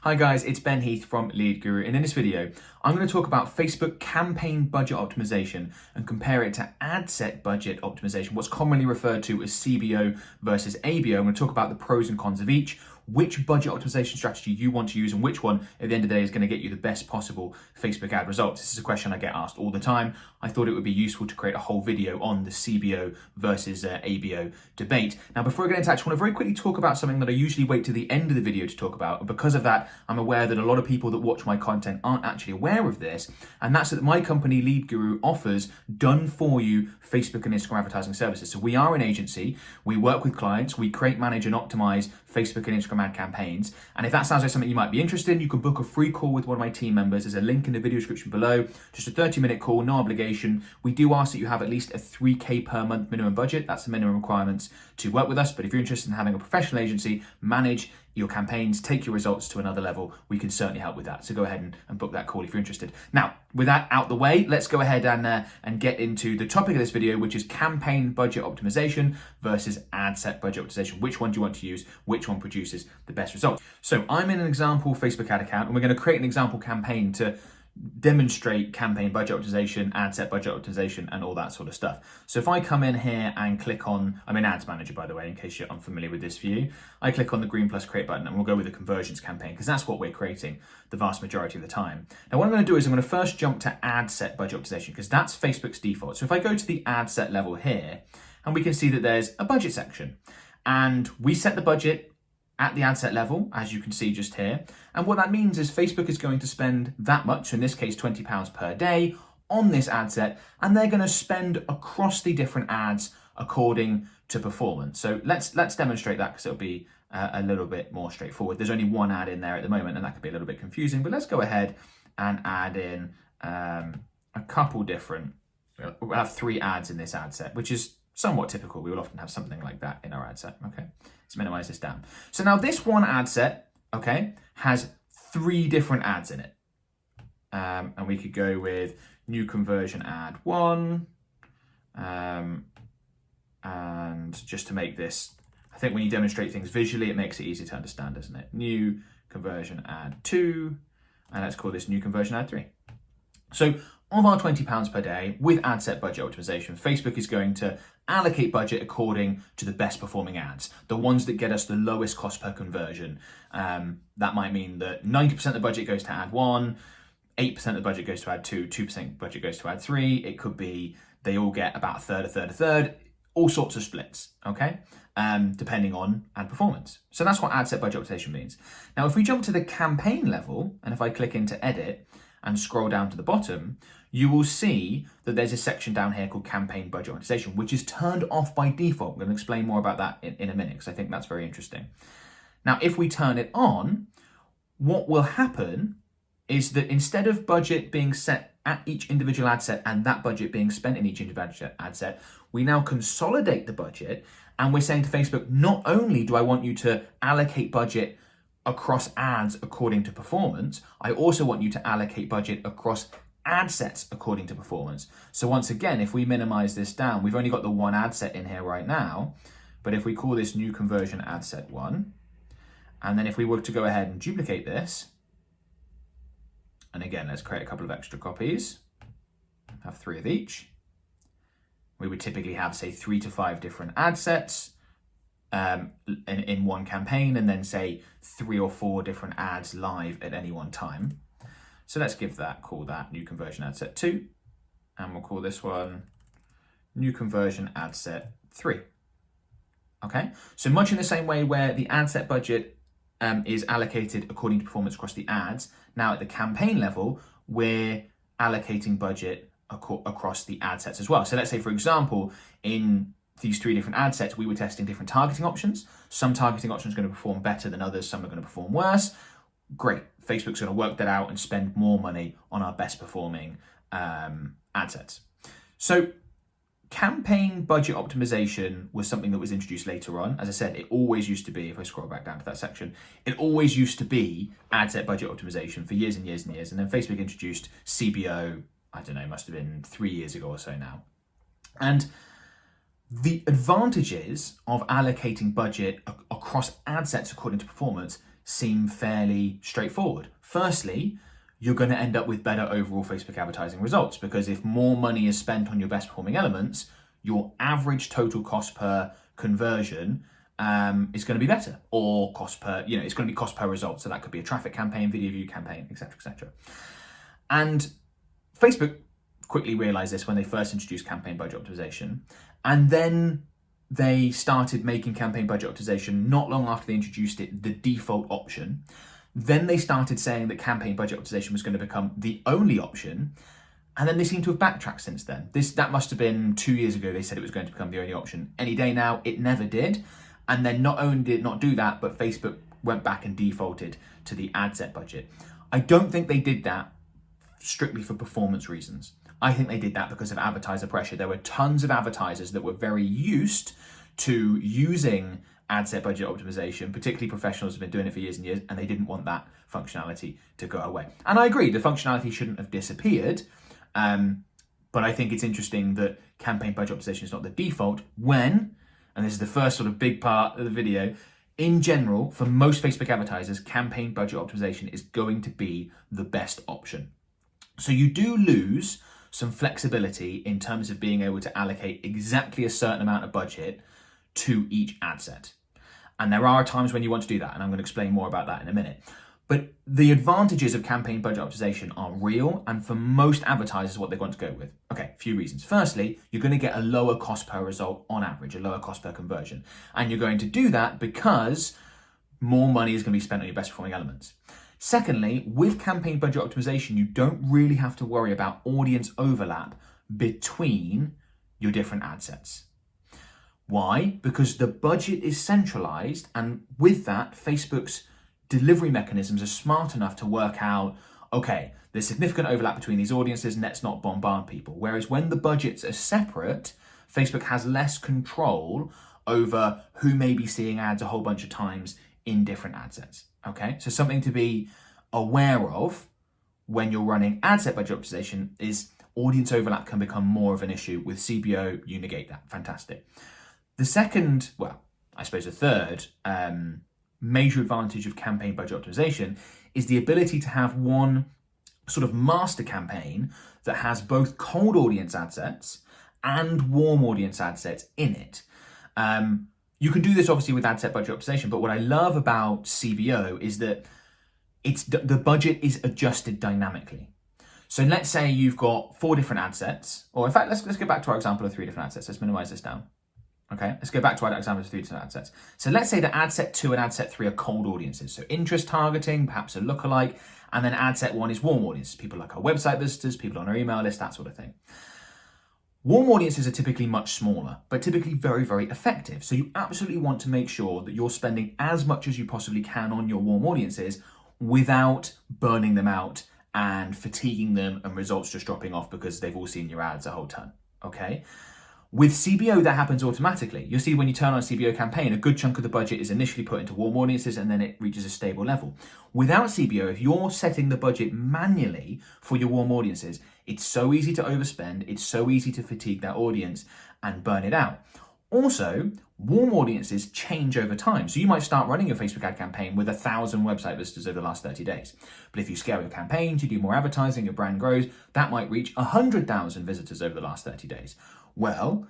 Hi guys, it's Ben Heath from Lead Guru, and in this video, I'm going to talk about Facebook campaign budget optimization and compare it to ad set budget optimization, what's commonly referred to as CBO versus ABO. I'm going to talk about the pros and cons of each, which budget optimization strategy you want to use, and which one at the end of the day is going to get you the best possible Facebook ad results. This is a question I get asked all the time. I thought it would be useful to create a whole video on the CBO versus ABO debate. Now, before I get into that, I just want to very quickly talk about something that I usually wait to the end of the video to talk about. And because of that, I'm aware that a lot of people that watch my content aren't actually aware of this. And that's that my company, Lead Guru, offers done for you Facebook and Instagram advertising services. So we are an agency. We work with clients. We create, manage, and optimize Facebook and Instagram ad campaigns. And if that sounds like something you might be interested in, you can book a free call with one of my team members. There's a link in the video description below. Just a 30-minute call, no obligation. We do ask that you have at least a 3K per month minimum budget. That's the minimum requirements to work with us. But if you're interested in having a professional agency manage your campaigns, take your results to another level, we can certainly help with that. So go ahead and book that call if you're interested. Now, with that out the way, let's go ahead and get into the topic of this video, which is campaign budget optimization versus ad set budget optimization. Which one do you want to use? Which one produces the best results? So I'm in an example Facebook ad account, and we're going to create an example campaign to demonstrate campaign budget optimization, ad set budget optimization, and all that sort of stuff. So if I come in here and click on, I'm in Ads Manager, by the way, in case you're unfamiliar with this view, I click on the green plus create button, and we'll go with the conversions campaign, because that's what we're creating the vast majority of the time. Now, what I'm going to do is I'm going to first jump to ad set budget optimization, because that's Facebook's default. So if I go to the ad set level here, and we can see that there's a budget section, and we set the budget at the ad set level, as you can see just here. And what that means is Facebook is going to spend that much, in this case £20 per day, on this ad set, and they're going to spend across the different ads according to performance. So let's demonstrate that, because it'll be a little bit more straightforward. There's only one ad in there at the moment, and that could be a little bit confusing, but let's go ahead and add in a couple different, we'll have 3 ads in this ad set, which is somewhat typical. We will often have something like that in our ad set. Okay, let's minimize this down. So now this one ad set, okay, has 3 different ads in it. And we could go with new conversion ad 1. And just to make this, I think when you demonstrate things visually, it makes it easy to understand, doesn't it? New conversion ad 2, and let's call this new conversion ad 3. So of our £20 per day with ad set budget optimization, Facebook is going to allocate budget according to the best performing ads, the ones that get us the lowest cost per conversion. That might mean that 90% of the budget goes to ad 1, 8% of the budget goes to ad 2, 2% budget goes to ad 3. It could be they all get about a third, all sorts of splits, okay? Depending on ad performance. So that's what ad set budget optimization means. Now, if we jump to the campaign level, and if I click into edit and scroll down to the bottom, you will see that there's a section down here called campaign budget optimization, which is turned off by default. I'm going to explain more about that in a minute, because I think that's very interesting. Now, if we turn it on, what will happen is that instead of budget being set at each individual ad set and that budget being spent in each individual ad set, we now consolidate the budget, and we're saying to Facebook, not only do I want you to allocate budget across ads according to performance, I also want you to allocate budget across ad sets according to performance. So once again, if we minimize this down, we've only got the one ad set in here right now, but if we call this new conversion ad set 1, and then if we were to go ahead and duplicate this, and again, let's create a couple of extra copies, have 3 of each. We would typically have, say, 3 to 5 different ad sets in one campaign, and then say 3 or 4 different ads live at any one time. So let's call that new conversion ad set 2, and we'll call this one new conversion ad set 3. Okay, so much in the same way where the ad set budget is allocated according to performance across the ads, now at the campaign level, we're allocating budget across the ad sets as well. So let's say, for example, in these 3 different ad sets, we were testing different targeting options. Some targeting options are going to perform better than others, some are going to perform worse. Great, Facebook's going to work that out and spend more money on our best performing ad sets. So campaign budget optimization was something that was introduced later on. As I said, it always used to be, if I scroll back down to that section, it always used to be ad set budget optimization for years and years and years. And then Facebook introduced CBO, I don't know, must have been 3 years ago or so now. And the advantages of allocating budget across ad sets according to performance seem fairly straightforward. Firstly, you're going to end up with better overall Facebook advertising results, because if more money is spent on your best performing elements, your average total cost per conversion is going to be better, or cost per, it's going to be cost per result. So that could be a traffic campaign, video view campaign, etc., etc. And Facebook quickly realized this when they first introduced campaign budget optimization, and then they started making campaign budget optimization not long after they introduced it the default option. Then they started saying that campaign budget optimization was going to become the only option, and then they seem to have backtracked since then. That must have been 2 years ago. They said it was going to become the only option. Any day now, it never did. And then not only did it not do that, but Facebook went back and defaulted to the ad set budget. I don't think they did that strictly for performance reasons. I think they did that because of advertiser pressure. There were tons of advertisers that were very used to using ad set budget optimization, particularly professionals who've been doing it for years and years, and they didn't want that functionality to go away. And I agree, the functionality shouldn't have disappeared, but I think it's interesting that campaign budget optimization is not the default when, and this is the first sort of big part of the video, in general, for most Facebook advertisers, campaign budget optimization is going to be the best option. So you do lose some flexibility in terms of being able to allocate exactly a certain amount of budget to each ad set. And there are times when you want to do that, and I'm going to explain more about that in a minute. But the advantages of campaign budget optimization are real, and for most advertisers, what they want to go with. Okay, a few reasons. Firstly, you're going to get a lower cost per result on average, a lower cost per conversion. And you're going to do that because more money is going to be spent on your best performing elements. Secondly, with campaign budget optimization, you don't really have to worry about audience overlap between your different ad sets. Why? Because the budget is centralized, and with that, Facebook's delivery mechanisms are smart enough to work out, okay, there's significant overlap between these audiences and let's not bombard people. Whereas when the budgets are separate, Facebook has less control over who may be seeing ads a whole bunch of times in different ad sets. Okay, so something to be aware of when you're running ad set budget optimization is audience overlap can become more of an issue. With CBO, you negate that. Fantastic. The second, well, I suppose the third major advantage of campaign budget optimization is the ability to have one sort of master campaign that has both cold audience ad sets and warm audience ad sets in it. You can do this obviously with ad set budget optimization, but what I love about CBO is that the budget is adjusted dynamically. So let's say you've got 4 different ad sets, or in fact, let's go back to our example of 3 different ad sets. Let's minimize this down. Okay, let's go back to our example of 3 different ad sets. So let's say that ad set 2 and ad set 3 are cold audiences. So interest targeting, perhaps a lookalike, and then ad set 1 is warm audiences. People like our website visitors, people on our email list, that sort of thing. Warm audiences are typically much smaller, but typically very, very effective. So you absolutely want to make sure that you're spending as much as you possibly can on your warm audiences without burning them out and fatiguing them and results just dropping off because they've all seen your ads a whole ton, okay? With CBO, that happens automatically. You'll see when you turn on a CBO campaign, a good chunk of the budget is initially put into warm audiences and then it reaches a stable level. Without CBO, if you're setting the budget manually for your warm audiences, it's so easy to overspend, it's so easy to fatigue that audience and burn it out. Also, warm audiences change over time. So you might start running your Facebook ad campaign with 1,000 website visitors over the last 30 days. But if you scale your campaigns, you do more advertising, your brand grows, that might reach 100,000 visitors over the last 30 days. Well,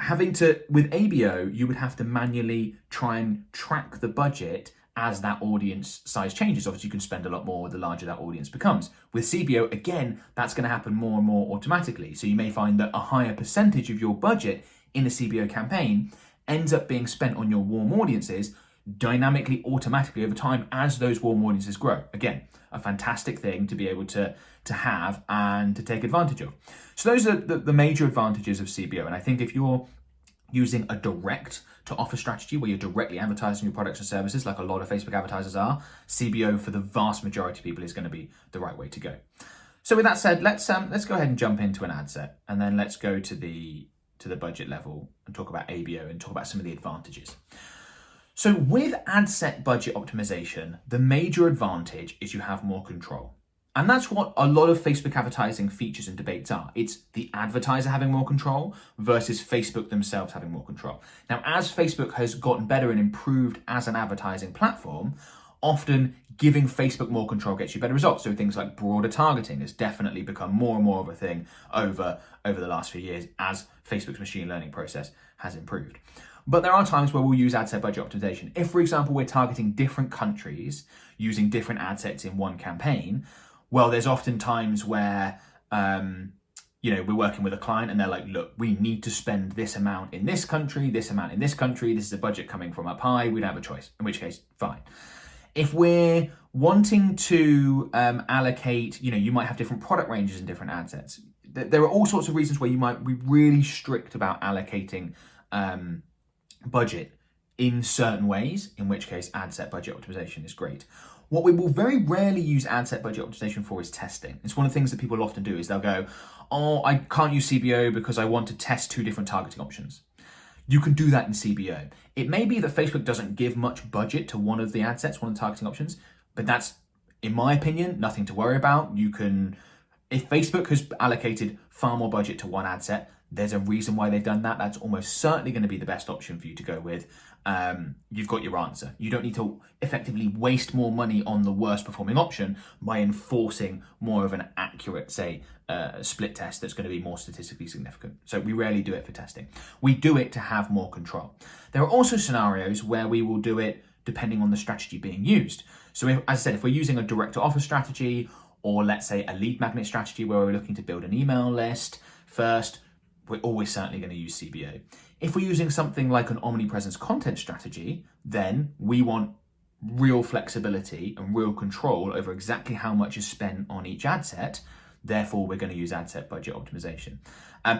with ABO, you would have to manually try and track the budget as that audience size changes. Obviously, you can spend a lot more the larger that audience becomes. With CBO, again, that's going to happen more and more automatically. So you may find that a higher percentage of your budget in a CBO campaign ends up being spent on your warm audiences dynamically, automatically over time as those warm audiences grow. Again, a fantastic thing to be able to have and to take advantage of. So those are the major advantages of CBO. And I think if you're using a direct to offer strategy where you're directly advertising your products and services like a lot of Facebook advertisers are, CBO for the vast majority of people is going to be the right way to go. So with that said, let's go ahead and jump into an ad set, and then let's go to the budget level and talk about ABO and talk about some of the advantages. So with ad set budget optimization, the major advantage is you have more control. And that's what a lot of Facebook advertising features and debates are. It's the advertiser having more control versus Facebook themselves having more control. Now, as Facebook has gotten better and improved as an advertising platform, often giving Facebook more control gets you better results. So things like broader targeting has definitely become more and more of a thing over the last few years as Facebook's machine learning process has improved. But there are times where we'll use ad set budget optimization. If, for example, we're targeting different countries using different ad sets in one campaign, well, there's often times where we're working with a client and they're like, look, we need to spend this amount in this country, this amount in this country, this is a budget coming from up high, we don't have a choice, in which case, fine. If we're wanting to allocate, you might have different product ranges and different ad sets. There are all sorts of reasons where you might be really strict about allocating budget in certain ways, in which case ad set budget optimization is great. What we will very rarely use ad set budget optimization for is testing. It's one of the things that people often do is they'll go, oh, I can't use CBO because I want to test 2 different targeting options. You can do that in CBO. It may be that Facebook doesn't give much budget to one of the ad sets, one of the targeting options, but that's, in my opinion, nothing to worry about. If Facebook has allocated far more budget to one ad set, there's a reason why they've done that. That's almost certainly going to be the best option for you to go with. You've got your answer. You don't need to effectively waste more money on the worst performing option by enforcing more of an accurate, say, split test that's going to be more statistically significant. So we rarely do it for testing. We do it to have more control. There are also scenarios where we will do it depending on the strategy being used. So as I said, if we're using a direct to offer strategy, or let's say a lead magnet strategy where we're looking to build an email list first, we're always certainly going to use CBO. If we're using something like an omnipresence content strategy, then we want real flexibility and real control over exactly how much is spent on each ad set. Therefore, we're going to use ad set budget optimization.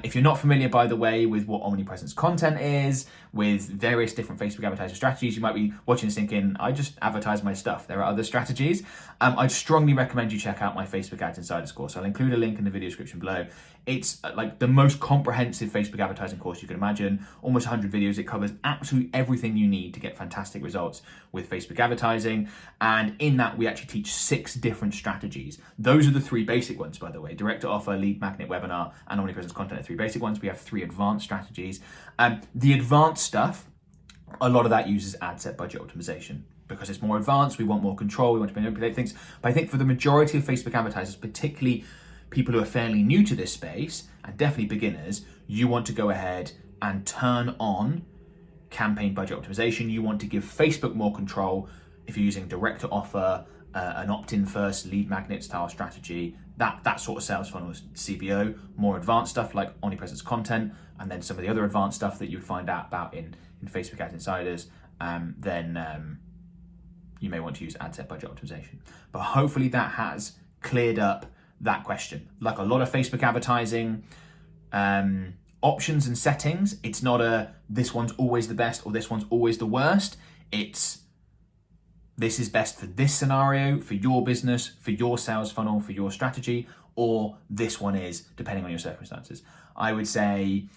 If you're not familiar, by the way, with what omnipresence content is, with various different Facebook advertising strategies, you might be watching this thinking, I just advertise my stuff. There are other strategies. I'd strongly recommend you check out my Facebook Ads Insiders course. I'll include a link in the video description below. It's like the most comprehensive Facebook advertising course you can imagine. Almost 100 videos. It covers absolutely everything you need to get fantastic results with Facebook advertising. And in that, we actually teach 6 different strategies. Those are the 3 basic ones, by the way. Direct to offer, lead magnet, webinar, and omnipresence content are 3 basic ones. We have 3 advanced strategies. The advanced stuff, a lot of that uses ad set budget optimization because it's more advanced. We want more control. We want to manipulate things. But I think for the majority of Facebook advertisers, particularly people who are fairly new to this space and definitely beginners, you want to go ahead and turn on campaign budget optimization. You want to give Facebook more control. If you're using direct to offer, an opt-in first lead magnet style strategy, that sort of sales funnel is CBO. More advanced stuff like omnipresence content, and then some of the other advanced stuff that you'd find out about in Facebook Ads Insiders, then you may want to use ad set budget optimization. But hopefully that has cleared up that question. Like a lot of Facebook advertising options and settings, it's not this one's always the best or this one's always the worst. It's this is best for this scenario, for your business, for your sales funnel, for your strategy, or this one is, depending on your circumstances. I would say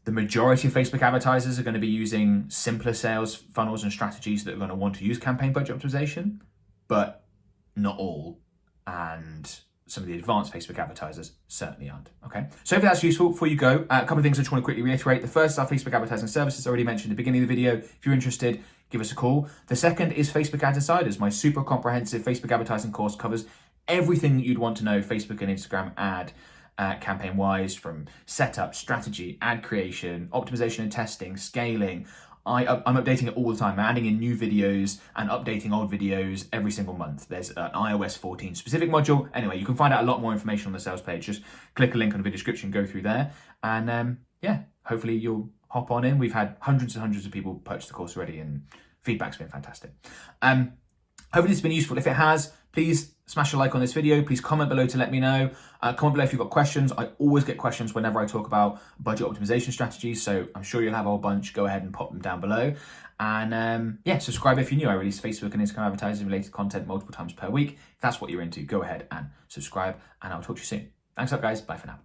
the majority of Facebook advertisers are going to be using simpler sales funnels and strategies that are going to want to use campaign budget optimization, but not all. And some of the advanced Facebook advertisers certainly aren't. Okay, so if that's useful, before you go, a couple of things I just want to quickly reiterate. The first is our Facebook advertising services, already mentioned at the beginning of the video. If you're interested, give us a call. The second is Facebook Ads Insiders. My super comprehensive Facebook advertising course covers everything that you'd want to know Facebook and Instagram ad campaign wise, from setup, strategy, ad creation, optimization and testing, scaling. I'm updating it all the time. I'm adding in new videos and updating old videos every single month. There's an iOS 14 specific module. Anyway, you can find out a lot more information on the sales page. Just click a link on the video description, go through there. And hopefully you'll hop on in. We've had hundreds and hundreds of people purchase the course already and feedback's been fantastic. Hopefully it's been useful. If it has, please smash a like on this video. Please comment below to let me know. Comment below if you've got questions. I always get questions whenever I talk about budget optimization strategies, so I'm sure you'll have a whole bunch. Go ahead and pop them down below. And subscribe if you're new. I release Facebook and Instagram advertising related content multiple times per week. If that's what you're into, go ahead and subscribe, and I'll talk to you soon. Thanks up, guys. Bye for now.